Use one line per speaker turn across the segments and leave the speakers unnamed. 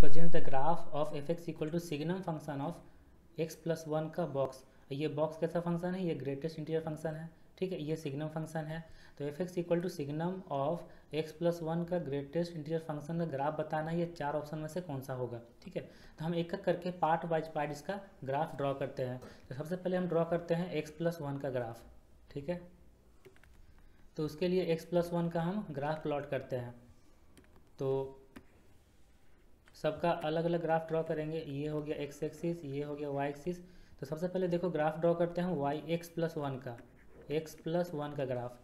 Represent the graph of F X equal to signum function of X plus one का box. ये box कैसा function है, ये greatest integer function है, ठीक है, ये सिग्नम फंक्शन है। तो F X equal to signum of X plus one का ग्रेटेस्ट इंटीजर फंक्शन का ग्राफ बताना है, ये चार ऑप्शन में से कौन सा होगा, ठीक है। तो हम एक एक करके पार्ट बाय पार्ट इसका ग्राफ ड्रॉ करते हैं। तो सबसे पहले हम ड्रॉ करते हैं एक्स प्लस वन का ग्राफ, ठीक है। तो उसके लिए एक्स प्लस वन का हम ग्राफ प्लॉट करते हैं। तो सबका अलग अलग ग्राफ ड्रॉ करेंगे। ये हो गया एक्स एक्सिस, ये हो गया वाई एक्सिस। तो सबसे पहले देखो ग्राफ ड्रॉ करते हैं वाई एक्स प्लस वन का, एक्स प्लस वन का ग्राफ।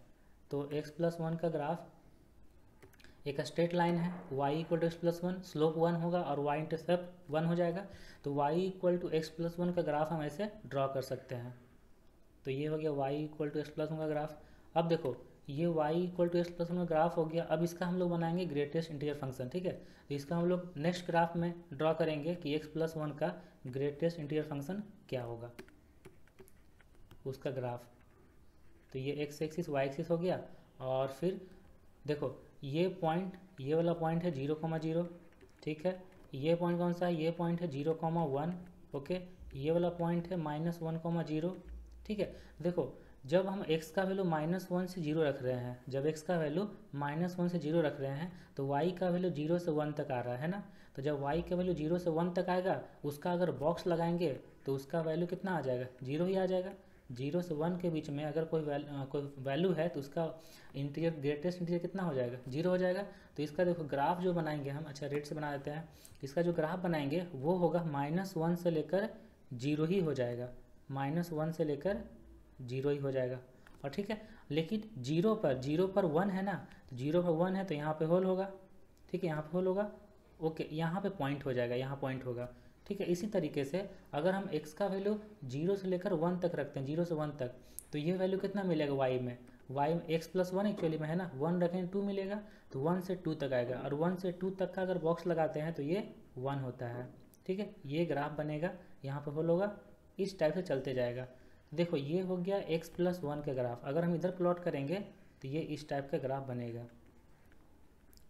तो एक्स प्लस वन का ग्राफ एक स्ट्रेट लाइन है, y equal to X plus one, slope one होगा और y इंटरसेप्ट वन हो जाएगा। तो y equal to X plus one का ग्राफ हम ऐसे ड्रॉ कर सकते हैं। तो ये हो गया y equal to X plus one का ग्राफ। अब देखो ये y equal to X plus one का ग्राफ हो गया। अब इसका हम लोग बनाएंगे ग्रेटेस्ट इंटीजर फंक्शन, ठीक है। तो इसका हम लोग नेक्स्ट ग्राफ में ड्रॉ करेंगे कि एक्स प्लस वन का ग्रेटेस्ट इंटीजर फंक्शन क्या होगा, उसका ग्राफ। तो ये एक्स एक्सिस वाई एक्सिस हो गया। और फिर देखो ये पॉइंट, ये वाला पॉइंट है 0,0, ठीक है। ये पॉइंट कौन सा है, ये पॉइंट है 0,1, ओके। ये वाला पॉइंट है -1,0, ठीक है। देखो जब हम x का वैल्यू -1 से 0 रख रहे हैं, जब x का वैल्यू -1 से 0 रख रहे हैं तो y का वैल्यू 0 से 1 तक आ रहा है ना। तो जब y का वैल्यू 0 से 1 तक आएगा, उसका अगर बॉक्स लगाएंगे तो उसका वैल्यू कितना आ जाएगा, 0 ही आ जाएगा। 0 से 1 के बीच में अगर कोई वैल्यू है तो उसका इंटीजर ग्रेटेस्ट इंटीजर कितना हो जाएगा, 0 हो जाएगा। तो इसका देखो ग्राफ जो बनाएंगे हम, अच्छा रेड से बना देते हैं। इसका जो ग्राफ बनाएंगे वो होगा -1 से लेकर 0 ही हो जाएगा, -1 से लेकर 0 ही हो जाएगा। और ठीक है, लेकिन 0 पर 1 है ना, तो 0 पर 1 है तो यहाँ पे होल होगा, ठीक है, यहाँ पे होल होगा, ओके। यहाँ पे पॉइंट हो जाएगा, यहाँ पॉइंट होगा, ठीक है। इसी तरीके से अगर हम x का वैल्यू 0 से लेकर 1 तक रखते हैं, 0 से 1 तक, तो ये वैल्यू कितना मिलेगा y में, y में x प्लस 1 एक्चुअली में है ना, 1 रखें 2 मिलेगा। तो 1 से 2 तक आएगा, और 1 से 2 तक का अगर बॉक्स लगाते हैं तो ये 1 होता है, ठीक है। ये ग्राफ बनेगा, यहाँ पर होल होगा, इस टाइप से चलते जाएगा। देखो ये हो गया x प्लस 1 का ग्राफ। अगर हम इधर प्लॉट करेंगे तो ये इस टाइप का ग्राफ बनेगा,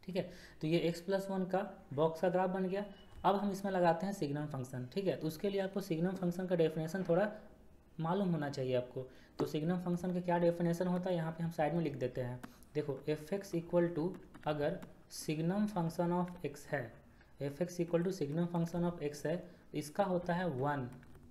ठीक है। तो ये x प्लस 1 का बॉक्स का ग्राफ बन गया। अब हम इसमें लगाते हैं सिग्नम फंक्शन, ठीक है। तो उसके लिए आपको सिग्नम फंक्शन का डेफिनेशन थोड़ा मालूम होना चाहिए आपको। तो सिग्नम फंक्शन का क्या डेफिनेशन होता है, यहाँ पे हम साइड में लिख देते हैं। देखो एफ एक्स इक्वल टू, अगर सिग्नम फंक्शन ऑफ एक्स है, F X equal to signum function of X है, इसका होता है 1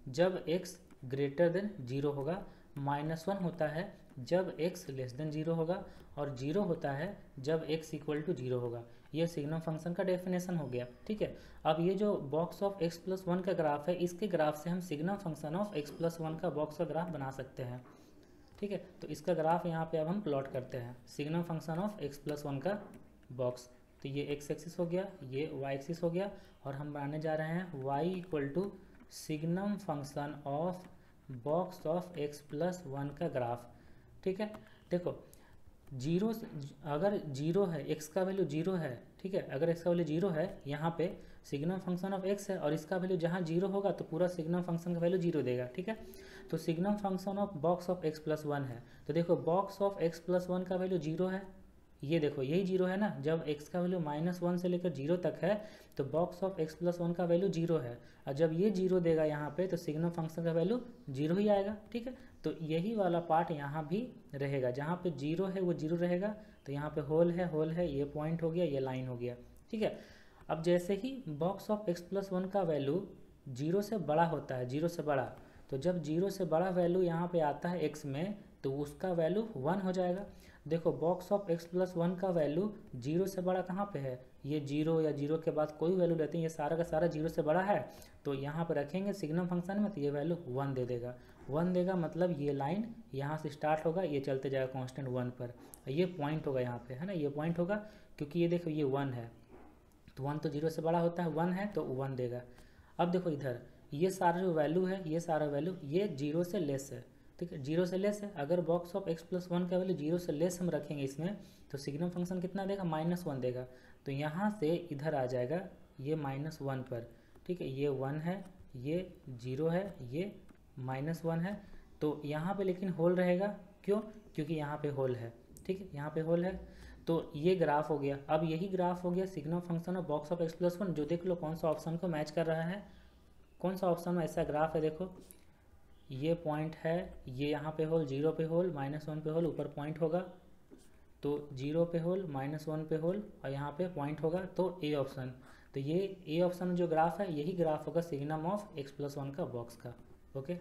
जब x ग्रेटर देन 0 होगा, -1 होता है जब x लेस देन 0 होगा, और 0 होता है जब x इक्वल टू 0 होगा। ये सिग्नम फंक्शन का डेफिनेशन हो गया, ठीक है। अब ये जो बॉक्स ऑफ x प्लस 1 का ग्राफ है, इसके ग्राफ से हम signum function of x plus 1 का बॉक्स का ग्राफ बना सकते हैं, ठीक है। तो इसका ग्राफ यहाँ पे अब हम प्लॉट करते हैं, signum function of x plus 1 का बॉक्स। तो ये x एक्सिस हो गया, ये y एक्सिस हो गया, और हम बनाने जा रहे हैं y equal to signum function of box of x plus 1 का ग्राफ, ठीक है। देखो 0 अगर 0 है, x का वैल्यू 0 है, ठीक है, अगर x का वैल्यू 0 है, यहाँ पे सिग्नम फंक्शन ऑफ x है और इसका वैल्यू जहाँ 0 होगा तो पूरा सिग्नम फंक्शन का वैल्यू 0 देगा, ठीक है। तो signum function of box of x plus 1 है, तो देखो बॉक्स ऑफ x प्लस 1 का वैल्यू 0 है, ये देखो यही 0 है ना। जब x का वैल्यू -1 से लेकर 0 तक है तो बॉक्स ऑफ x प्लस 1 का वैल्यू 0 है, और जब ये 0 देगा यहाँ पे तो सिग्नम फंक्शन का वैल्यू 0 ही आएगा, ठीक है। तो यही वाला पार्ट यहाँ भी रहेगा, जहाँ पे 0 है वो 0 रहेगा। तो यहाँ पे होल है, ये पॉइंट हो गया, ये लाइन हो गया, ठीक है। अब जैसे ही बॉक्स ऑफ x प्लस 1 का वैल्यू 0 से बड़ा होता है, 0 से बड़ा, तो जब 0 से बड़ा वैल्यू यहाँ पे आता है x में तो उसका वैल्यू 1 हो जाएगा। देखो बॉक्स ऑफ x प्लस 1 का वैल्यू 0 से बड़ा कहाँ पे है, ये 0 या 0 के बाद कोई वैल्यू लेते हैं, ये सारा का सारा 0 से बड़ा है, तो यहाँ पर रखेंगे सिग्नम फंक्शन में तो ये वैल्यू 1 दे देगा। 1 देगा मतलब ये लाइन यहाँ से स्टार्ट होगा, ये चलते जाएगा कांस्टेंट 1 पर, ये पॉइंट होगा यहाँ पे, है ना, ये पॉइंट होगा, क्योंकि ये देखो ये 1 है, तो 1 तो 0 से बड़ा होता है, 1 है तो 1 देगा। अब देखो इधर ये सारा जो वैल्यू है, ये सारा वैल्यू ये 0 से लेस है, ठीक है, 0 से लेस है। अगर बॉक्स ऑफ x प्लस 1 का वैल्यू 0 से लेस हम रखेंगे इसमें, तो सिग्नम फंक्शन कितना देगा, -1 देगा। तो यहाँ से इधर आ जाएगा ये -1 पर, ठीक है, ये 1 है, ये 0 है, ये -1 है। तो यहाँ पे लेकिन होल रहेगा, क्यों, क्योंकि यहाँ पे होल है, ठीक है, यहाँ पे होल है। तो ये ग्राफ हो गया। अब यही ग्राफ हो गया sigma function of box of x+1, जो देख लो कौन सा ऑप्शन को मैच कर रहा है, कौन सा ऑप्शन में ऐसा ग्राफ है। देखो ये पॉइंट है, ये यहाँ पे होल, 0 पे होल, -1 पे होल, ऊपर पॉइंट होगा, तो 0 पे होल, -1 पे होल और यहाँ पे पॉइंट होगा, तो ए ऑप्शन। तो ये ए ऑप्शन जो ग्राफ है यही ग्राफ होगा सिग्नम ऑफ x+1 का बॉक्स का। ओके।